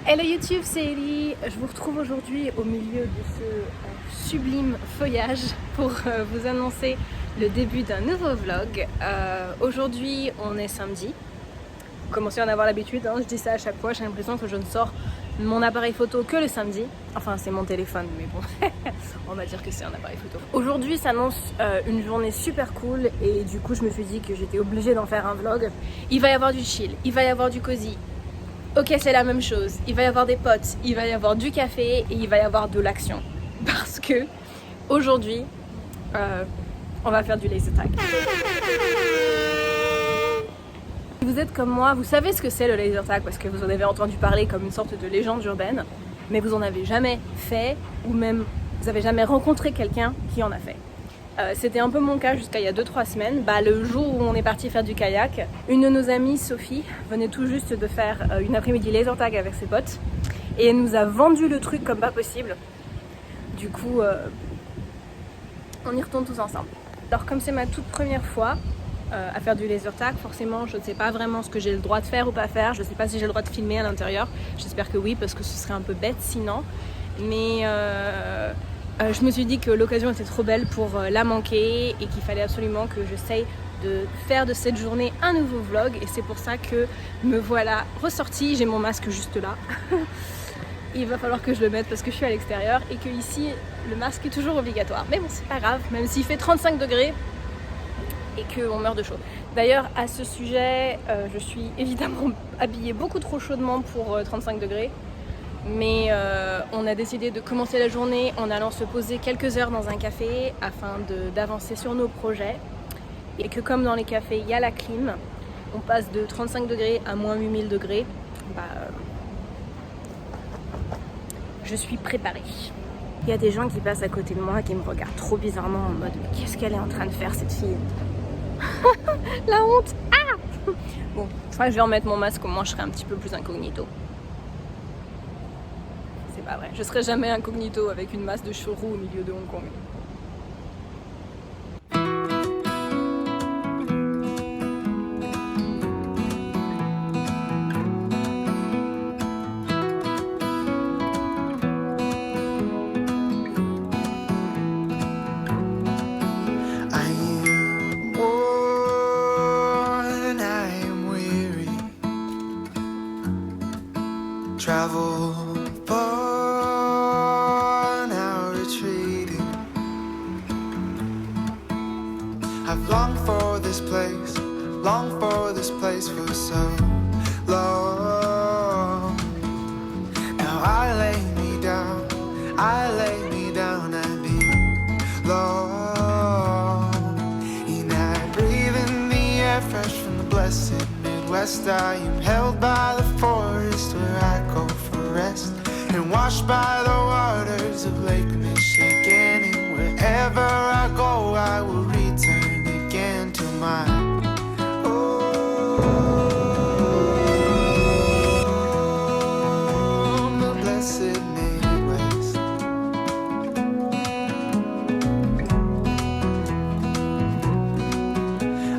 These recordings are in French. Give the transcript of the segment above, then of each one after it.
Hello YouTube, c'est Ellie. Je vous retrouve aujourd'hui au milieu de ce sublime feuillage pour vous annoncer le début d'un nouveau vlog. Aujourd'hui, on est samedi. Vous commencez à en avoir l'habitude, hein, je dis ça à chaque fois, j'ai l'impression que je ne sors mon appareil photo que le samedi. Enfin, c'est mon téléphone, mais bon, on va dire que c'est un appareil photo. Aujourd'hui s'annonce une journée super cool et du coup, je me suis dit que j'étais obligée d'en faire un vlog. Il va y avoir du chill, il va y avoir du cosy. Ok, c'est la même chose. Il va y avoir des potes, il va y avoir du café et il va y avoir de l'action. Parce que aujourd'hui, on va faire du laser tag. Si vous êtes comme moi, vous savez ce que c'est le laser tag parce que vous en avez entendu parler comme une sorte de légende urbaine, mais vous en avez jamais fait ou même vous avez jamais rencontré quelqu'un qui en a fait. C'était un peu mon cas jusqu'à il y a 2-3 semaines. Le jour où on est parti faire du kayak, une de nos amies, Sophie, venait tout juste de faire une après-midi laser tag avec ses potes et elle nous a vendu le truc comme pas possible. Du coup, on y retourne tous ensemble. Alors comme c'est ma toute première fois à faire du laser tag, forcément je ne sais pas vraiment ce que j'ai le droit de faire ou pas faire. Je ne sais pas si j'ai le droit de filmer à l'intérieur. J'espère que oui parce que ce serait un peu bête sinon. Mais je me suis dit que l'occasion était trop belle pour la manquer et qu'il fallait absolument que j'essaye de faire de cette journée un nouveau vlog et c'est pour ça que me voilà ressortie. J'ai mon masque juste là. Il va falloir que je le mette parce que je suis à l'extérieur et que ici le masque est toujours obligatoire. Mais bon, c'est pas grave, même s'il fait 35 degrés et qu'on meurt de chaud. D'ailleurs, à ce sujet, je suis évidemment habillée beaucoup trop chaudement pour 35 degrés. Mais on a décidé de commencer la journée en allant se poser quelques heures dans un café afin d'avancer sur nos projets. Et que comme dans les cafés, il y a la clim, on passe de 35 degrés à moins 8000 degrés. Je suis préparée. Il y a des gens qui passent à côté de moi qui me regardent trop bizarrement en mode « Mais qu'est-ce qu'elle est en train de faire cette fille ?» La honte. Ah. Bon, je crois que je vais remettre mon masque, au moins je serai un petit peu plus incognito. C'est pas vrai, je serai jamais incognito avec une masse de cheveux roux au milieu de Hong Kong. Travel far, now retreating. I've longed for this place for so long. Now I lay me down and be long. And I breathe in the air fresh from the blessed Midwest. I am held by the forest where I go for rest and washed by the waters of Lake Michigan. And wherever I go, I will return again to my home, the blessed Midwest.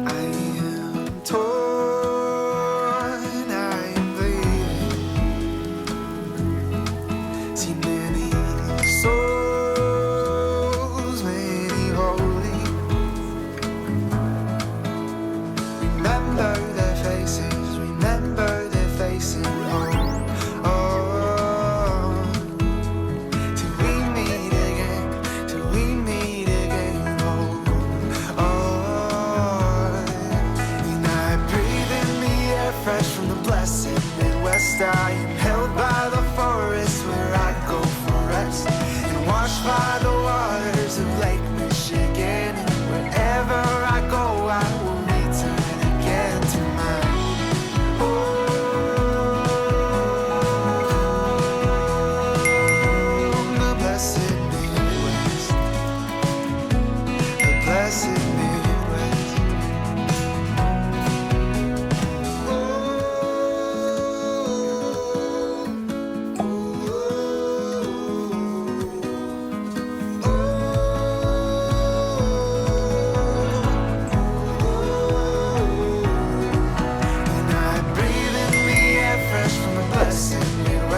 I am torn, I am bleeding. See many souls, many holy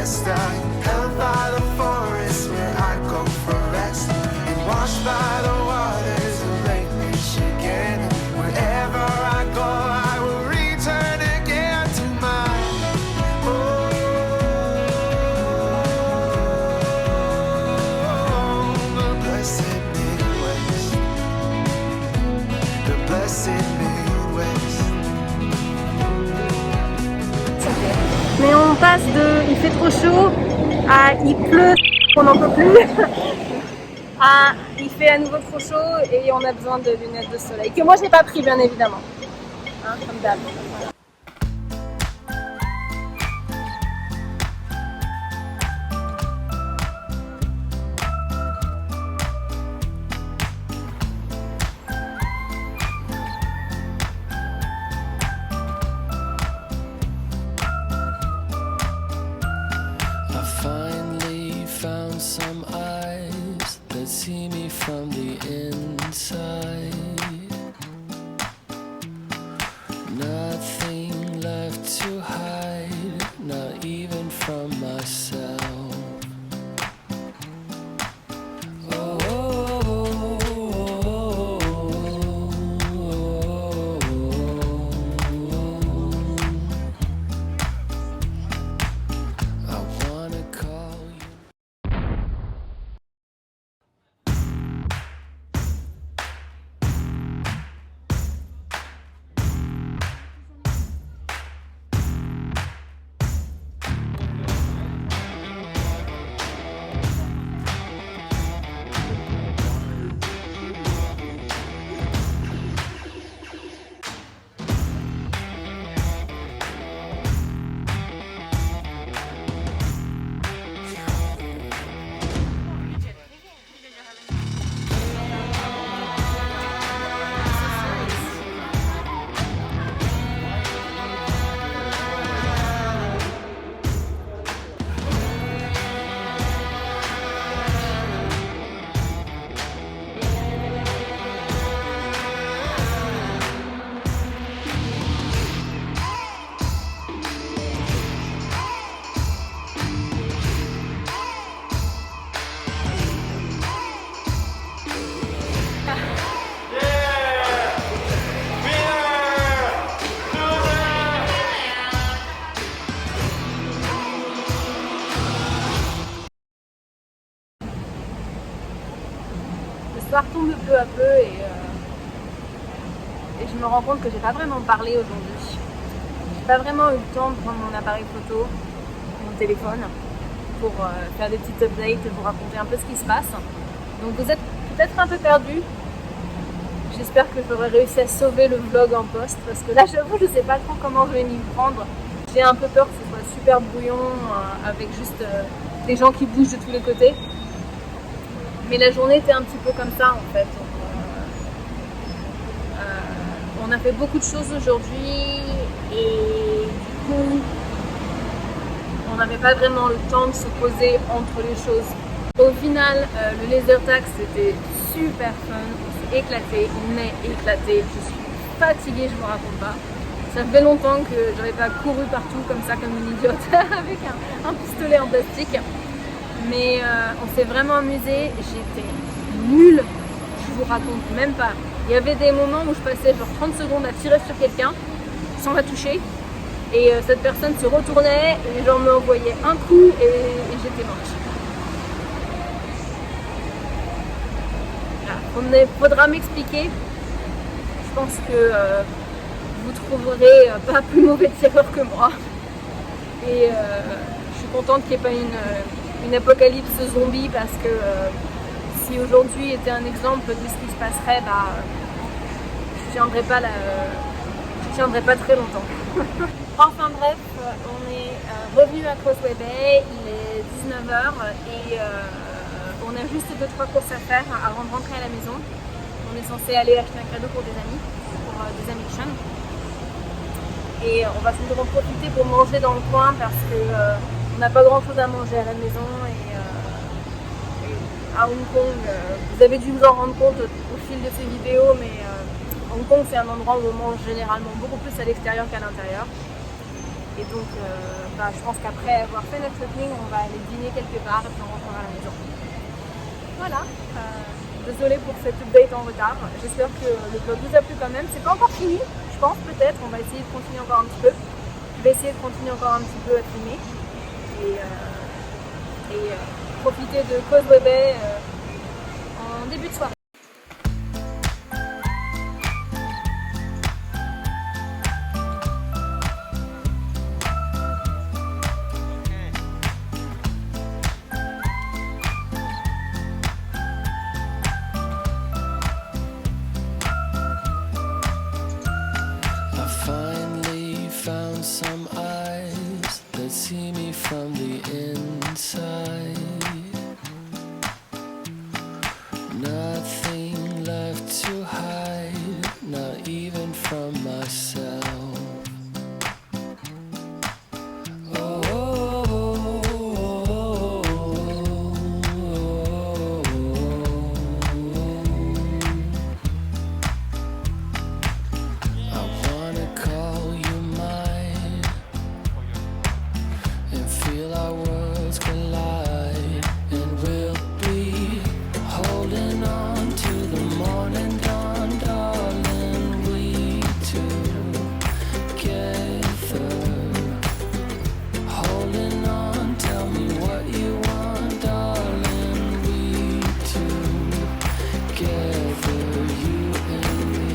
Midwest. I am held by the forest where I go for rest, and washed by the waters of Lake Michigan. Wherever I go, I will return again to my home, the blessed Midwest, the blessed Midwest. Mais on passe de il fait trop chaud à il pleut, on n'en peut plus, à il fait à nouveau trop chaud et on a besoin de lunettes de soleil. Que moi je n'ai pas pris bien évidemment. Hein, comme d'hab. Voilà. I finally found some eyes that see me from the inside. Nothing left to hide, not even from myself. Oh, I wanna call you. Le soir tombe peu à peu et je me rends compte que j'ai pas vraiment parlé aujourd'hui. J'ai pas vraiment eu le temps de prendre mon appareil photo, mon téléphone, pour faire des petites updates, vous raconter un peu ce qui se passe. Donc vous êtes peut-être un peu perdus. J'espère que j'aurai réussi à sauver le vlog en poste parce que là j'avoue je sais pas trop comment je vais m'y prendre. J'ai un peu peur que ce soit super brouillon avec juste des gens qui bougent de tous les côtés. Mais la journée était un petit peu comme ça en fait. On a fait beaucoup de choses aujourd'hui et du coup on n'avait pas vraiment le temps de se poser entre les choses. Au final le laser tag c'était super fun, on s'est éclaté, on est éclaté, je suis fatiguée, je vous raconte pas. Ça fait longtemps que j'avais pas couru partout comme ça comme une idiote avec un pistolet en plastique. Mais on s'est vraiment amusé, j'étais nulle, je vous raconte même pas. Il y avait des moments où je passais genre 30 secondes à tirer sur quelqu'un sans la toucher et cette personne se retournait et genre me envoyait un coup et j'étais morte. Voilà. Faudra m'expliquer, je pense que vous trouverez pas plus mauvais tireur que moi et je suis contente qu'il n'y ait pas une apocalypse zombie parce que si aujourd'hui était un exemple de ce qui se passerait, je tiendrai pas très longtemps. Enfin bref, on est revenu à Causeway Bay, il est 19h et on a juste 2-3 courses à faire avant de rentrer à la maison. On est censé aller acheter un cadeau pour des amis de Sean. Et on va sûrement profiter pour manger dans le coin parce que on n'a pas grand chose à manger à la maison et à Hong Kong, vous avez dû vous en rendre compte au fil de ces vidéos, mais Hong Kong c'est un endroit où on mange généralement beaucoup plus à l'extérieur qu'à l'intérieur. Et donc, je pense qu'après avoir fait notre shopping, on va aller dîner quelque part et puis on rentrera à la maison. Voilà. Désolée pour cette update en retard. J'espère que le vlog vous a plu quand même. C'est pas encore fini, je pense peut-être. On va essayer de continuer encore un petit peu. Je vais essayer de continuer encore un petit peu à filmer. Et profiter de Causeway Bay en début de soirée. I finally found some eyes that see me from the inside. Nothing left to hide, not even from myself. I wanna call you mine and feel our worlds collide, and we'll be holding on to the morning dawn, darling. We together, holding on. Tell me what you want, darling. We together, you and me.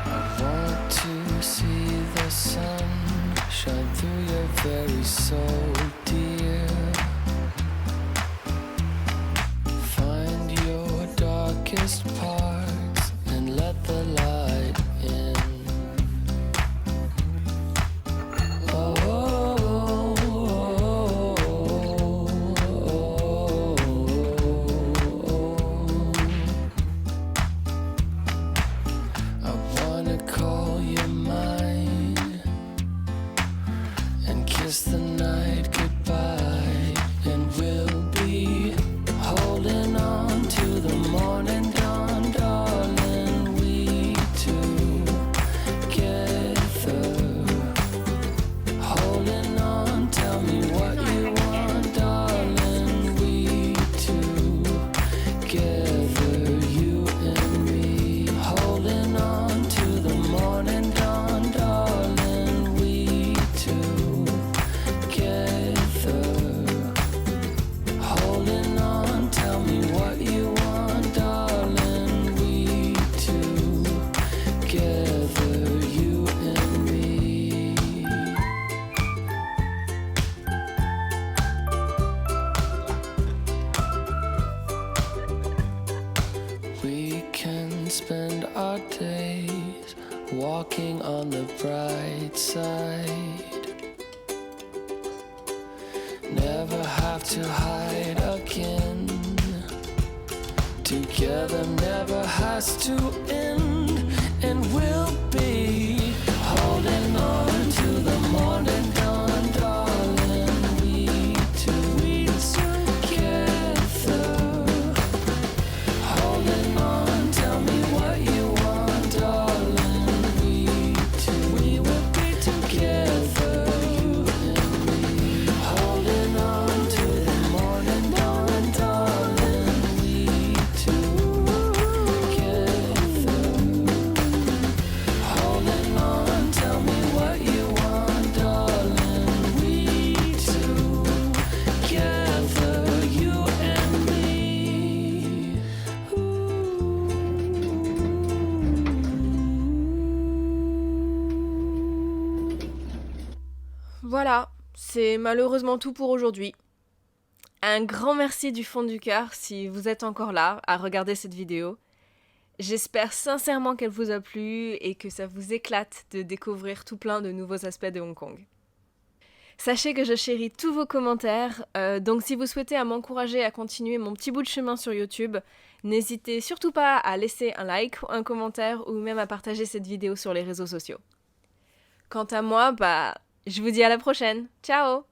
I want to see the sun shine through your very soul, dear. Find your darkest parts and let the light in. I wanna call you mine and kiss the night goodbye, and we'll be holding on to the morning dawn, darling. We together, holding on. Tell me what you want, darling. We together, you and me, holding on to the morning dawn, darling. We together, holding on. Tell me what you want, darling. We together, you and me. We can spend our days walking on the bright side. Never have to hide again. Together never has to end. And we'll be holding on to the morning dawn, darling. We together, holding on. Tell me what you want, darling. We will be together, you and me, holding on to the morning dawn, darling. We together, holding on. Tell me what you want, darling. We together, you and me. Voilà, c'est malheureusement tout pour aujourd'hui. Un grand merci du fond du cœur si vous êtes encore là à regarder cette vidéo. J'espère sincèrement qu'elle vous a plu et que ça vous éclate de découvrir tout plein de nouveaux aspects de Hong Kong. Sachez que je chéris tous vos commentaires, donc si vous souhaitez m'encourager à continuer mon petit bout de chemin sur YouTube, n'hésitez surtout pas à laisser un like, un commentaire ou même à partager cette vidéo sur les réseaux sociaux. Quant à moi, je vous dis à la prochaine. Ciao!